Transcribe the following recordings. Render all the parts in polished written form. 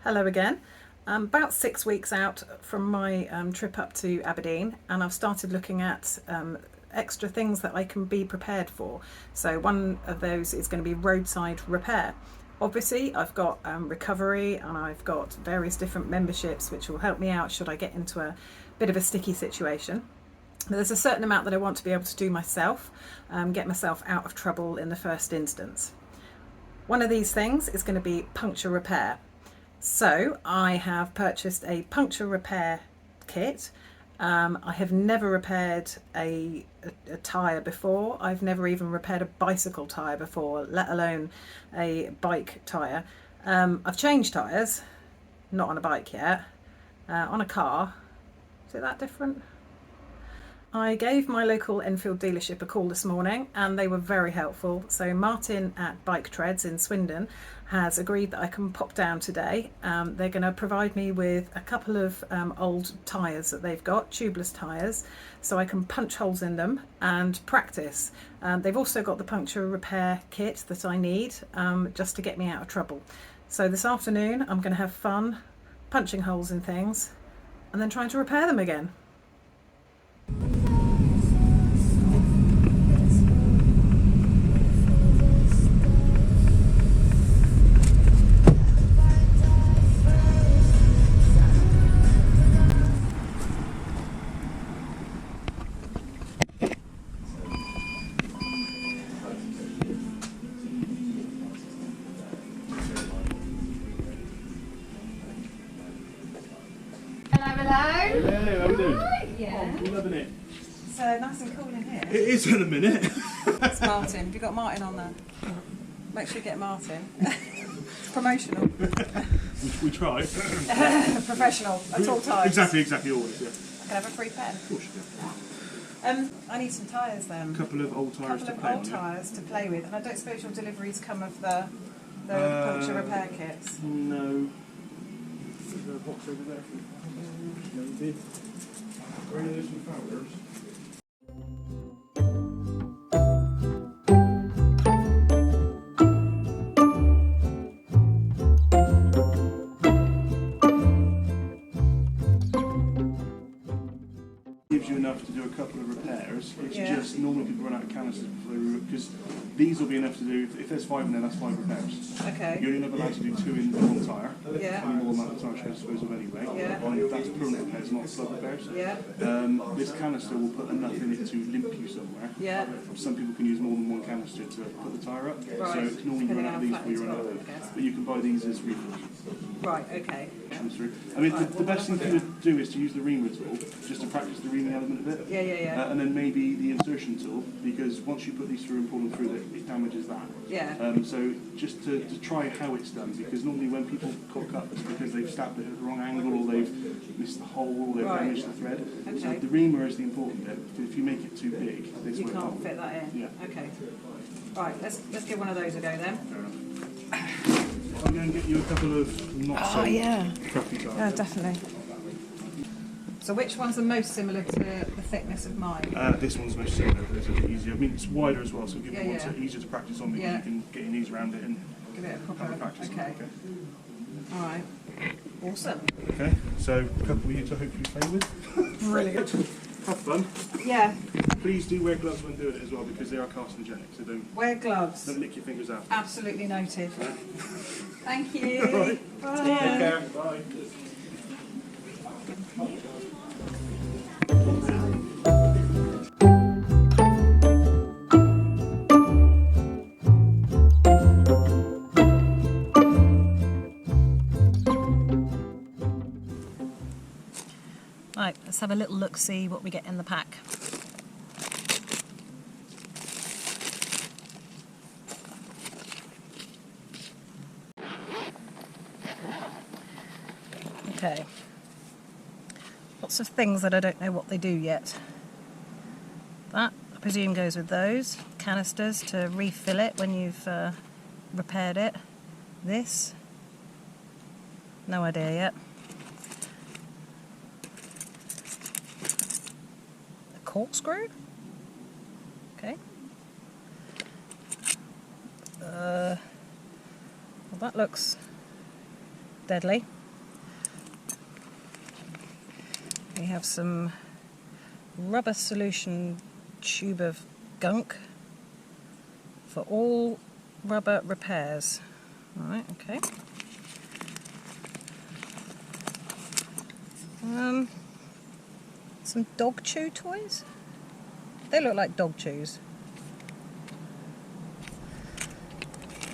Hello again. I'm about 6 weeks out from my trip up to Aberdeen, and I've started looking at extra things that I can be prepared for. So one of those is going to be roadside repair. Obviously I've got recovery, and I've got various different memberships which will help me out should I get into a bit of a sticky situation. But there's a certain amount that I want to be able to do myself, get myself out of trouble in the first instance. One of these things is going to be puncture repair. So I have purchased a puncture repair kit. I have never repaired a tyre before. I've never even repaired a bicycle tyre before, let alone a bike tyre. I've changed tyres, not on a bike yet, on a car. Is it that different? I gave my local Enfield dealership a call this morning, and they were very helpful. So Martin at Bike Treads in Swindon has agreed that I can pop down today. They're going to provide me with a couple of old tyres that they've got, tubeless tyres, so I can punch holes in them and practice. They've also got the puncture repair kit that I need just to get me out of trouble. So this afternoon I'm going to have fun punching holes in things and then trying to repair them again. Hello. Hey, how we doing? Yeah. I'm loving it. It's nice and cool in here. It is in a minute. It's Martin. Have you got Martin on there? Make sure you get Martin. It's promotional. we try. Professional. At all times. Exactly, always, yeah. I can have a free pen. Of course you do. I need some tyres then. A couple of old tyres to play old on. tyres to play with. And I don't suppose your deliveries come of the puncture repair kits. No. Is there a box over there? No, you did. Where are those flowers? Gives you enough to do a couple of repairs. It's just normally people run out of canisters before they because these will be enough to do. If there's 5 in there, that's 5 repairs. Okay. You're only allowed to do 2 in one tyre. Yeah. Any more than that, the tyre should dispose of anyway. Yeah. And that's permanent repairs, not plug repairs. Yeah. This canister will put enough in it to limp you somewhere. Yeah. Some people can use more than one canister to put the tyre up. Right. So it can normally run out of these before you run out of those. But you can buy these as refills. Right, okay. I mean, the best thing to do is to use the Reamer Tool, just to practice the reaming element of it. Yeah. And then maybe the insertion tool, because once you put these through and pull them through, it damages that. Yeah. So just to try how it's done, because normally when people cook up, it's because they've stabbed it at the wrong angle, or they've missed the hole, or they've damaged the thread. Okay. So the Reamer is the important bit. If you make it too big, this You won't can't hold. fit that in? Yeah. Okay. Right, let's give one of those a go then. Fair enough. I'm going to get you a couple of not so crappy tyres. Yeah, definitely. So which one's the most similar to the thickness of mine? This one's most similar, but it's a bit easier. I mean, it's wider as well, so give it one Yeah. easier to practice on because Yeah. you can get your knees around it and Give it a proper... have a practice. Okay. All right. Awesome. Okay, so a couple for you to hopefully play with. Brilliant. Have fun. Yeah. Please do wear gloves when doing it as well because they are carcinogenic, so Wear gloves. don't lick your fingers out. Absolutely noted. Thank you. All right. Bye. Take care. Bye. Right, let's have a little look, see what we get in the pack. Okay. Lots of things that I don't know what they do yet. That, I presume, goes with those. Canisters to refill it when you've repaired it. This, no idea yet. Corkscrew. Okay. Well, that looks deadly. We have some rubber solution tube of gunk for all rubber repairs. Alright, okay. Some dog chew toys? They look like dog chews.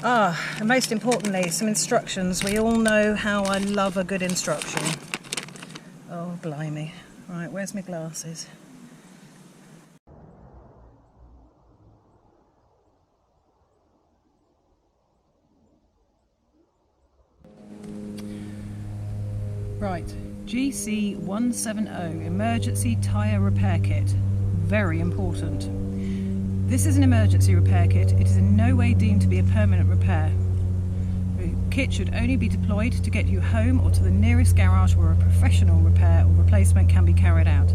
And most importantly, some instructions. We all know how I love a good instruction. Oh, blimey. Right, where's my glasses? Right, GC170 Emergency Tyre Repair Kit. Very important. This is an emergency repair kit. It is in no way deemed to be a permanent repair. The kit should only be deployed to get you home or to the nearest garage where a professional repair or replacement can be carried out.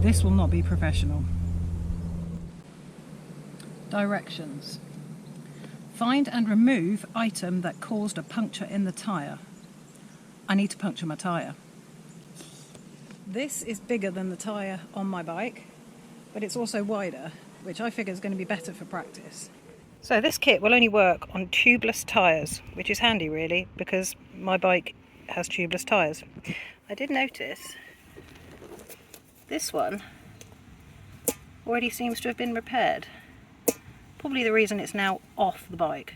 This will not be professional. Directions. Find and remove item that caused a puncture in the tyre. I need to puncture my tyre. This is bigger than the tyre on my bike, but it's also wider, which I figure is going to be better for practice. So this kit will only work on tubeless tyres, which is handy really, because my bike has tubeless tyres. I did notice this one already seems to have been repaired. Probably the reason it's now off the bike.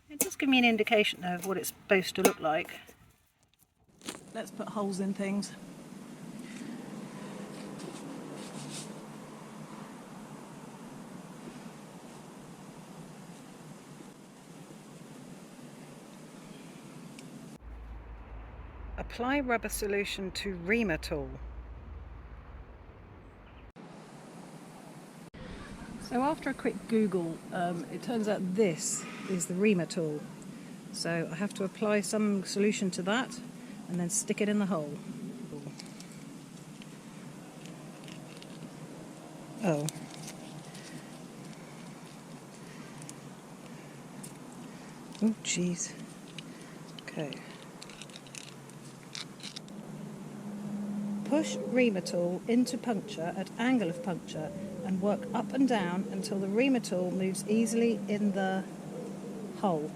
It does give me an indication of what it's supposed to look like. Let's put holes in things. Apply rubber solution to Reamer Tool. So after a quick Google, it turns out this is the Reamer Tool. So I have to apply some solution to that and then stick it in the hole. Oh. Oh, jeez. Okay. Push Reamer Tool into puncture at angle of puncture and work up and down until the Reamer Tool moves easily in the hole.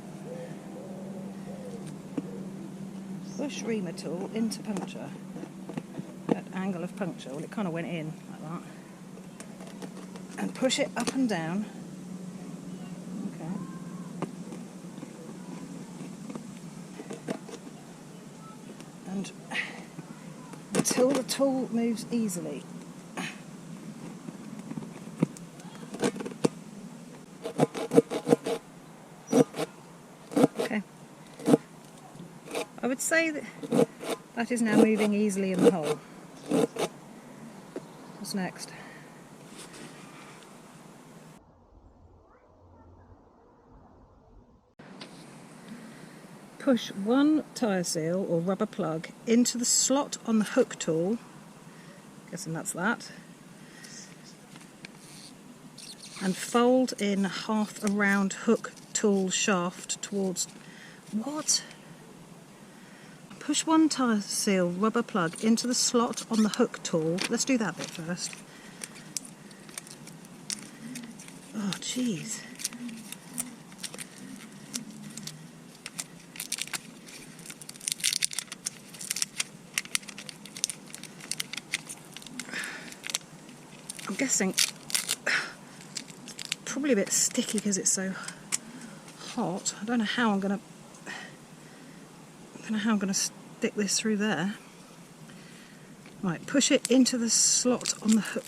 Push Reamer Tool into puncture at angle of puncture. Well, it kind of went in like that. And push it up and down. Okay. And until the tool moves easily. Okay. I would say that is now moving easily in the hole. What's next? Push one tyre seal or rubber plug into the slot on the hook tool, guessing that's that, and fold in half a round hook tool shaft towards... What? Push one tyre seal rubber plug into the slot on the hook tool. Let's do that bit first. Oh, jeez. I'm guessing probably a bit sticky because it's so hot. I don't know how I'm gonna stick this through there. Right, push it into the slot on the hook.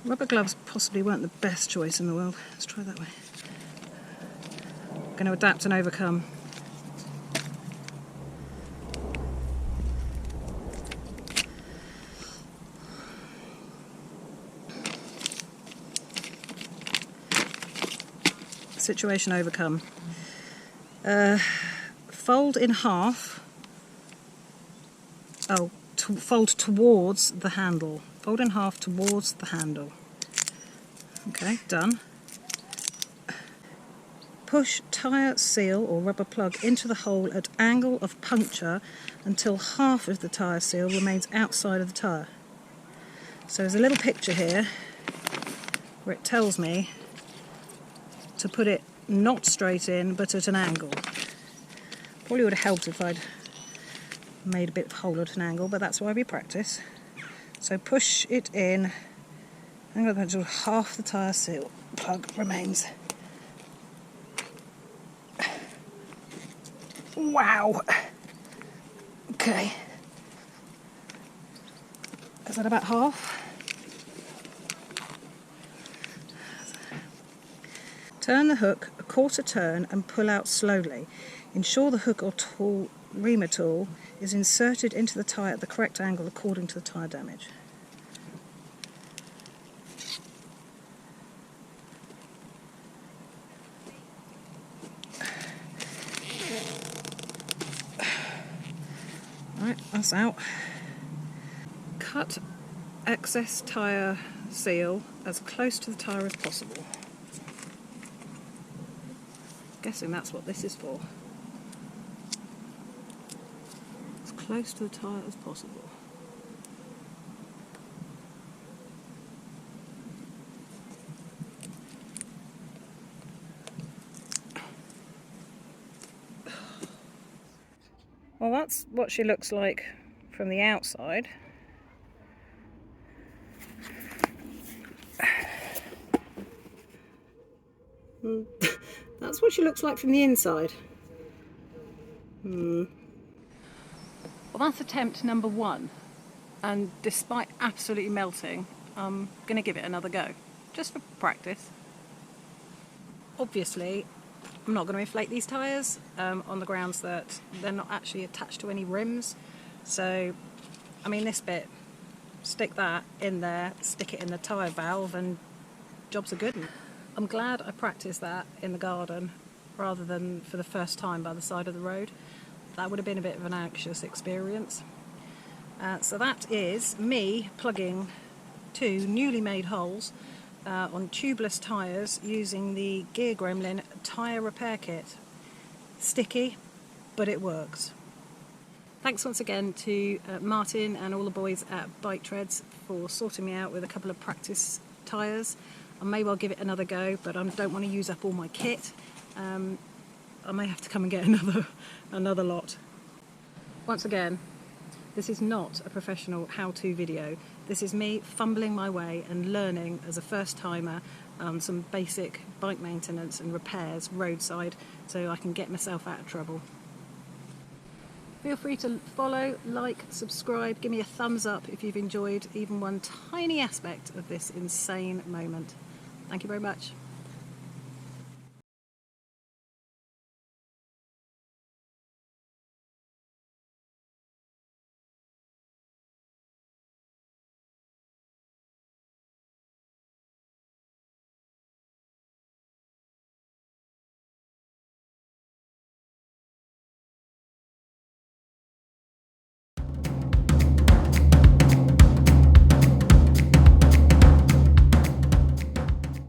Rubber gloves possibly weren't the best choice in the world. Let's try that way. I'm going to adapt and overcome. Situation overcome. Fold in half. Oh, fold towards the handle. Fold in half towards the handle. Okay, done. Push tyre seal or rubber plug into the hole at angle of puncture until half of the tyre seal remains outside of the tyre. So there's a little picture here where it tells me to put it not straight in but at an angle. Probably would have helped if I'd made a bit of hole at an angle, but that's why we practice. So push it in until half the tyre seal plug remains. Wow! Okay. Is that about half? Turn the hook a quarter turn and pull out slowly. Ensure the hook or tool, Reamer tool, is inserted into the tyre at the correct angle according to the tyre damage. Right, that's out. Cut excess tyre seal as close to the tyre as possible. Guessing that's what this is for. As close to the tyre as possible. Well, that's what she looks like from the outside. That's what she looks like from the inside. Well, that's attempt number 1. And despite absolutely melting, I'm going to give it another go, just for practice. Obviously, I'm not going to inflate these tyres on the grounds that they're not actually attached to any rims. So, I mean, this bit, stick that in there, stick it in the tyre valve, and jobs are good. I'm glad I practiced that in the garden rather than for the first time by the side of the road. That would have been a bit of an anxious experience. So that is me plugging 2 newly made holes on tubeless tyres using the Gear Gremlin tyre repair kit. Sticky, but it works. Thanks once again to Martin and all the boys at Bike Treads for sorting me out with a couple of practice tyres. I may well give it another go, but I don't want to use up all my kit. I may have to come and get another lot. Once again, this is not a professional how-to video. This is me fumbling my way and learning as a first-timer some basic bike maintenance and repairs roadside so I can get myself out of trouble. Feel free to follow, like, subscribe, give me a thumbs up if you've enjoyed even one tiny aspect of this insane moment. Thank you very much.